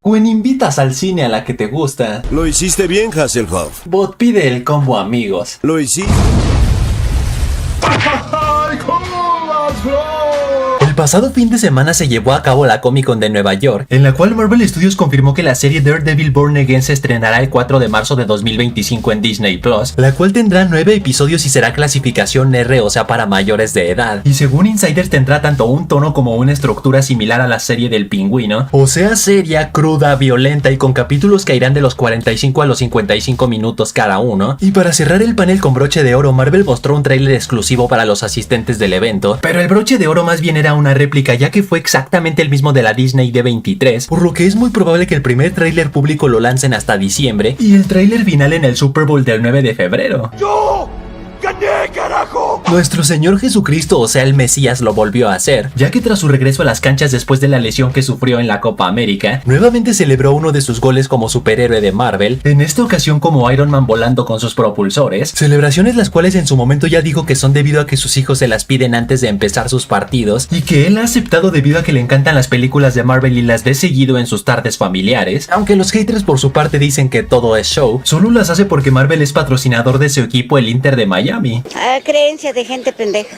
o en invitas al cine a la que te gusta. Lo hiciste bien, Hasselhoff. Bot pide el combo amigos. Lo hiciste. El pasado fin de semana se llevó a cabo la Comic Con de Nueva York, en la cual Marvel Studios confirmó que la serie Daredevil Born Again se estrenará el 4 de marzo de 2025 en Disney Plus, la cual tendrá 9 episodios y será clasificación R, o sea para mayores de edad, y según insiders tendrá tanto un tono como una estructura similar a la serie del Pingüino, o sea seria, cruda, violenta y con capítulos que irán de los 45 a los 55 minutos cada uno. Y para cerrar el panel con broche de oro, Marvel mostró un tráiler exclusivo para los asistentes del evento, pero el broche de oro más bien era una réplica, ya que fue exactamente el mismo de la Disney D23, por lo que es muy probable que el primer tráiler público lo lancen hasta diciembre y el tráiler final en el Super Bowl del 9 de febrero. ¡Yo! ¡Gané, carajo! Nuestro Señor Jesucristo, o sea el Mesías, lo volvió a hacer, ya que tras su regreso a las canchas después de la lesión que sufrió en la Copa América, nuevamente celebró uno de sus goles como superhéroe de Marvel, en esta ocasión como Iron Man volando con sus propulsores, celebraciones las cuales en su momento ya dijo que son debido a que sus hijos se las piden antes de empezar sus partidos, y que él ha aceptado debido a que le encantan las películas de Marvel y las ve seguido en sus tardes familiares, aunque los haters por su parte dicen que todo es show, solo las hace porque Marvel es patrocinador de su equipo, el Inter de Miami. Creencia de gente pendeja.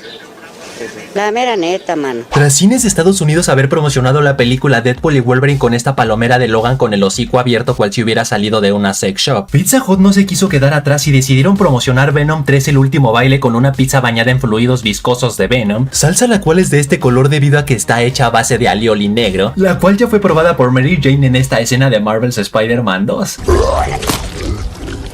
La mera neta, mano. Tras cines de Estados Unidos haber promocionado la película Deadpool y Wolverine con esta palomera de Logan con el hocico abierto cual si hubiera salido de una sex shop, Pizza Hut no se quiso quedar atrás y decidieron promocionar Venom 3 el último baile con una pizza bañada en fluidos viscosos de Venom, salsa la cual es de este color debido a que está hecha a base de alioli negro, la cual ya fue probada por Mary Jane en esta escena de Marvel's Spider-Man 2.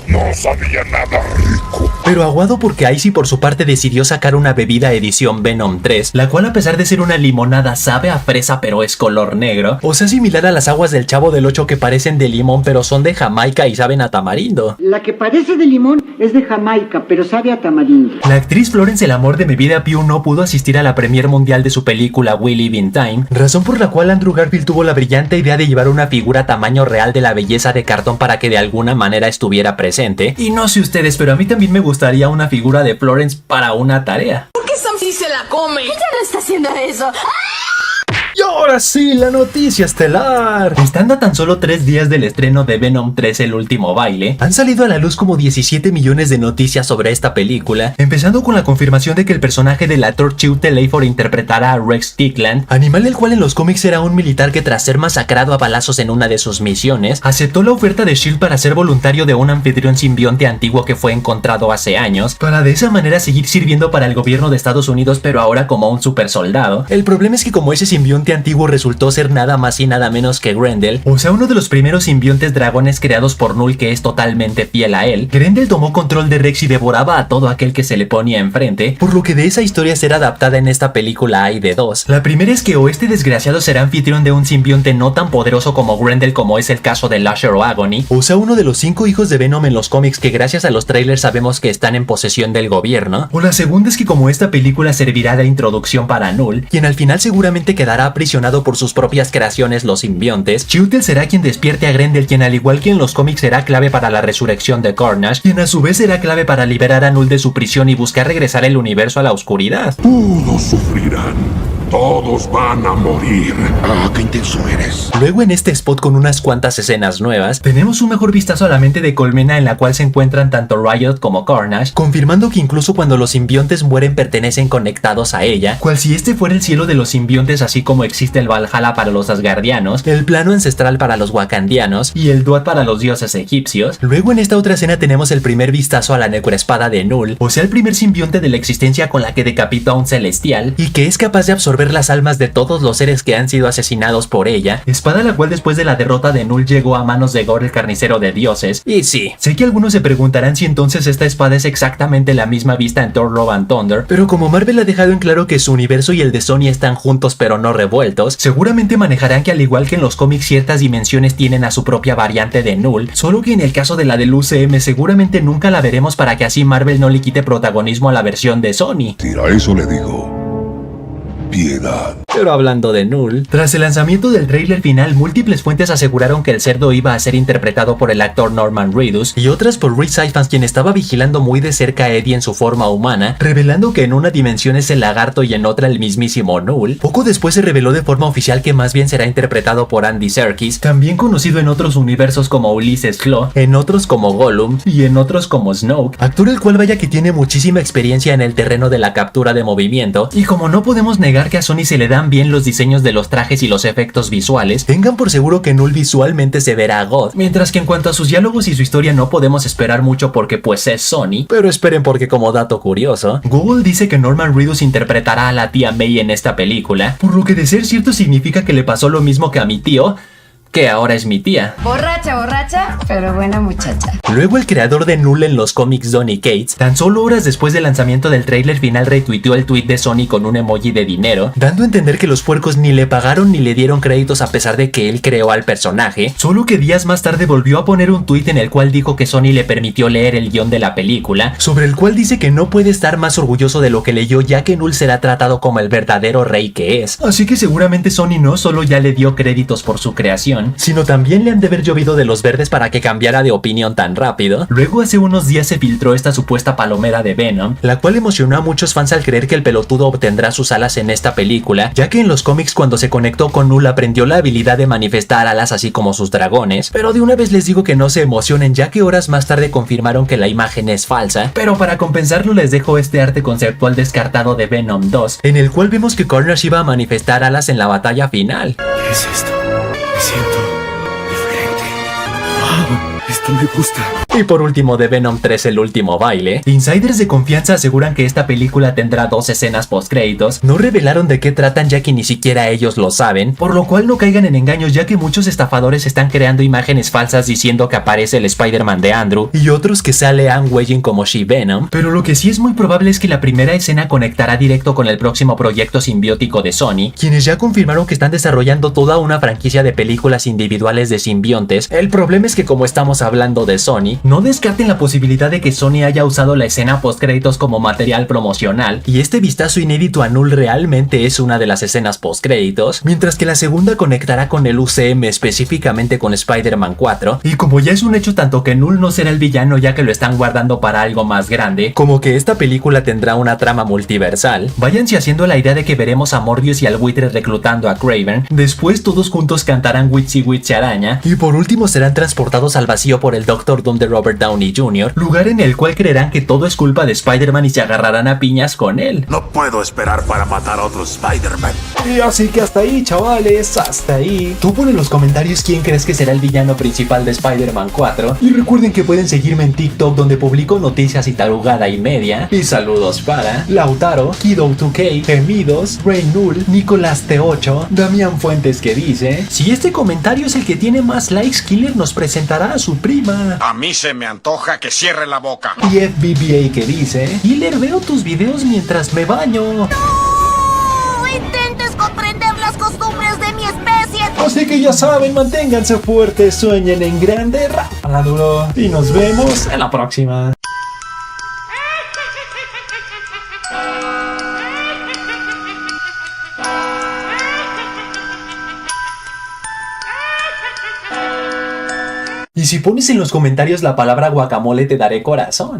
No sabía nada rico. Pero aguado porque Icy por su parte decidió sacar una bebida edición Venom 3, la cual a pesar de ser una limonada sabe a fresa pero es color negro, o sea similar a las aguas del Chavo del 8 que parecen de limón pero son de Jamaica y saben a tamarindo. La que parece de limón es de Jamaica pero sabe a tamarindo. La actriz Florence el amor de mi vida Pugh no pudo asistir a la premier mundial de su película We Live in Time, razón por la cual Andrew Garfield tuvo la brillante idea de llevar una figura tamaño real de la belleza de cartón para que de alguna manera estuviera presente. Y no sé ustedes, pero a mí también me gustaría una figura de Florence para una tarea. ¿Por qué Sam sí se la come? Ella no está haciendo eso. Y ahora sí, la noticia estelar. Estando a tan solo 3 días del estreno de Venom 3 el último baile, han salido a la luz como 17 millones de noticias sobre esta película, empezando con la confirmación de que el personaje del actor Chiwetel Ejiofor interpretará a Rex Tickland, animal el cual en los cómics era un militar que tras ser masacrado a balazos en una de sus misiones, aceptó la oferta de S.H.I.E.L.D. para ser voluntario de un anfitrión simbionte antiguo que fue encontrado hace años, para de esa manera seguir sirviendo para el gobierno de Estados Unidos pero ahora como un super soldado. El problema es que como ese simbionte antiguo resultó ser nada más y nada menos que Grendel, o sea uno de los primeros simbiontes dragones creados por Null que es totalmente fiel a él. Grendel tomó control de Rex y devoraba a todo aquel que se le ponía enfrente, por lo que de esa historia será adaptada en esta película hay de dos. La primera es que o este desgraciado será anfitrión de un simbionte no tan poderoso como Grendel como es el caso de Lasher o Agony, o sea uno de los 5 hijos de Venom en los cómics que gracias a los trailers sabemos que están en posesión del gobierno, o la segunda es que como esta película servirá de introducción para Null, quien al final seguramente quedará aprisionado por sus propias creaciones los simbiontes, Chiwetel será quien despierte a Grendel, quien al igual que en los cómics será clave para la resurrección de Carnage, quien a su vez será clave para liberar a Null de su prisión y buscar regresar el universo a la oscuridad. Todos sufrirán. Todos van a morir. Ah, qué intenso eres. Luego en este spot con unas cuantas escenas nuevas, tenemos un mejor vistazo a la mente de Colmena en la cual se encuentran tanto Riot como Carnage, confirmando que incluso cuando los simbiontes mueren pertenecen conectados a ella, cual si este fuera el cielo de los simbiontes así como existe el Valhalla para los asgardianos, el plano ancestral para los wakandianos y el Duat para los dioses egipcios. Luego en esta otra escena tenemos el primer vistazo a la necroespada de Null, o sea el primer simbionte de la existencia con la que decapitó a un celestial y que es capaz de absorber las almas de todos los seres que han sido asesinados por ella, espada la cual después de la derrota de Null llegó a manos de Gore el carnicero de dioses. Y sí, sé que algunos se preguntarán si entonces esta espada es exactamente la misma vista en Thor Love and Thunder, pero como Marvel ha dejado en claro que su universo y el de Sony están juntos pero no revueltos, seguramente manejarán que al igual que en los cómics ciertas dimensiones tienen a su propia variante de Null, solo que en el caso de la del UCM seguramente nunca la veremos para que así Marvel no le quite protagonismo a la versión de Sony. Tira, eso le digo. Piedad. Pero hablando de Null, tras el lanzamiento del tráiler final, múltiples fuentes aseguraron que el cerdo iba a ser interpretado por el actor Norman Reedus y otras por Rhys Ifans, quien estaba vigilando muy de cerca a Eddie en su forma humana, revelando que en una dimensión es el lagarto y en otra el mismísimo Null. Poco después se reveló de forma oficial que más bien será interpretado por Andy Serkis, también conocido en otros universos como Ulysses Klaue, en otros como Gollum y en otros como Snoke, actor el cual vaya que tiene muchísima experiencia en el terreno de la captura de movimiento. Y como no podemos negar que a Sony se le dan bien los diseños de los trajes y los efectos visuales, tengan por seguro que Null visualmente se verá god, mientras que en cuanto a sus diálogos y su historia no podemos esperar mucho porque pues es Sony. Pero esperen, porque como dato curioso, Google dice que Norman Reedus interpretará a la tía May en esta película, por lo que de ser cierto significa que le pasó lo mismo que a mi tío, que ahora es mi tía. Borracha, pero buena muchacha. Luego el creador de Null en los cómics, Donny Cates, tan solo horas después del lanzamiento del tráiler final retuiteó el tweet de Sony con un emoji de dinero, dando a entender que los puercos ni le pagaron ni le dieron créditos a pesar de que él creó al personaje, solo que días más tarde volvió a poner un tweet en el cual dijo que Sony le permitió leer el guión de la película, sobre el cual dice que no puede estar más orgulloso de lo que leyó, ya que Null será tratado como el verdadero rey que es. Así que seguramente Sony no solo ya le dio créditos por su creación, sino también le han de haber llovido de los verdes para que cambiara de opinión tan rápido. Luego hace unos días se filtró esta supuesta palomera de Venom, la cual emocionó a muchos fans al creer que el pelotudo obtendrá sus alas en esta película, ya que en los cómics cuando se conectó con Null aprendió la habilidad de manifestar alas así como sus dragones. Pero de una vez les digo que no se emocionen, ya que horas más tarde confirmaron que la imagen es falsa. Pero para compensarlo les dejo este arte conceptual descartado de Venom 2, en el cual vemos que Carnage iba a manifestar alas en la batalla final. ¿Qué es esto? Me siento diferente. ¡Wow! Esto me gusta. Y por último, de Venom 3, el último baile, insiders de confianza aseguran que esta película tendrá 2 escenas postcréditos. No revelaron de qué tratan, ya que ni siquiera ellos lo saben, por lo cual no caigan en engaños, ya que muchos estafadores están creando imágenes falsas diciendo que aparece el Spider-Man de Andrew y otros que sale Anne Weying como She-Venom. Pero lo que sí es muy probable es que la primera escena conectará directo con el próximo proyecto simbiótico de Sony, quienes ya confirmaron que están desarrollando toda una franquicia de películas individuales de simbiontes. El problema es que como estamos hablando de Sony, no descarten la posibilidad de que Sony haya usado la escena postcréditos como material promocional, y este vistazo inédito a Null realmente es una de las escenas postcréditos, mientras que la segunda conectará con el UCM, específicamente con Spider-Man 4, y como ya es un hecho tanto que Null no será el villano ya que lo están guardando para algo más grande, como que esta película tendrá una trama multiversal, váyanse haciendo la idea de que veremos a Morbius y al buitre reclutando a Kraven, después todos juntos cantarán Witsy Witsy Araña, y por último serán transportados al vacío por el Doctor Doom de Robert Downey Jr., lugar en el cual creerán que todo es culpa de Spider-Man y se agarrarán a piñas con él. No puedo esperar para matar a otro Spider-Man. Y así que hasta ahí, chavales, hasta ahí. Tú pon en los comentarios quién crees que será el villano principal de Spider-Man 4. Y recuerden que pueden seguirme en TikTok, donde publico noticias y tarugada y media. Y saludos para Lautaro, Kido2K, Gemidos, Rey Null, Nicolás T8, Damián Fuentes, que dice: si este comentario es el que tiene más likes, Killer nos presentará a su prima. A mí se me antoja que cierre la boca. Y FBBA, que dice: Killer, veo tus videos mientras me baño. ¡No intentes comprender las costumbres de mi especie! Así que ya saben, manténganse fuertes, sueñen en grande, rápala duro. Y nos vemos en la próxima. Y si pones en los comentarios la palabra guacamole, te daré corazón.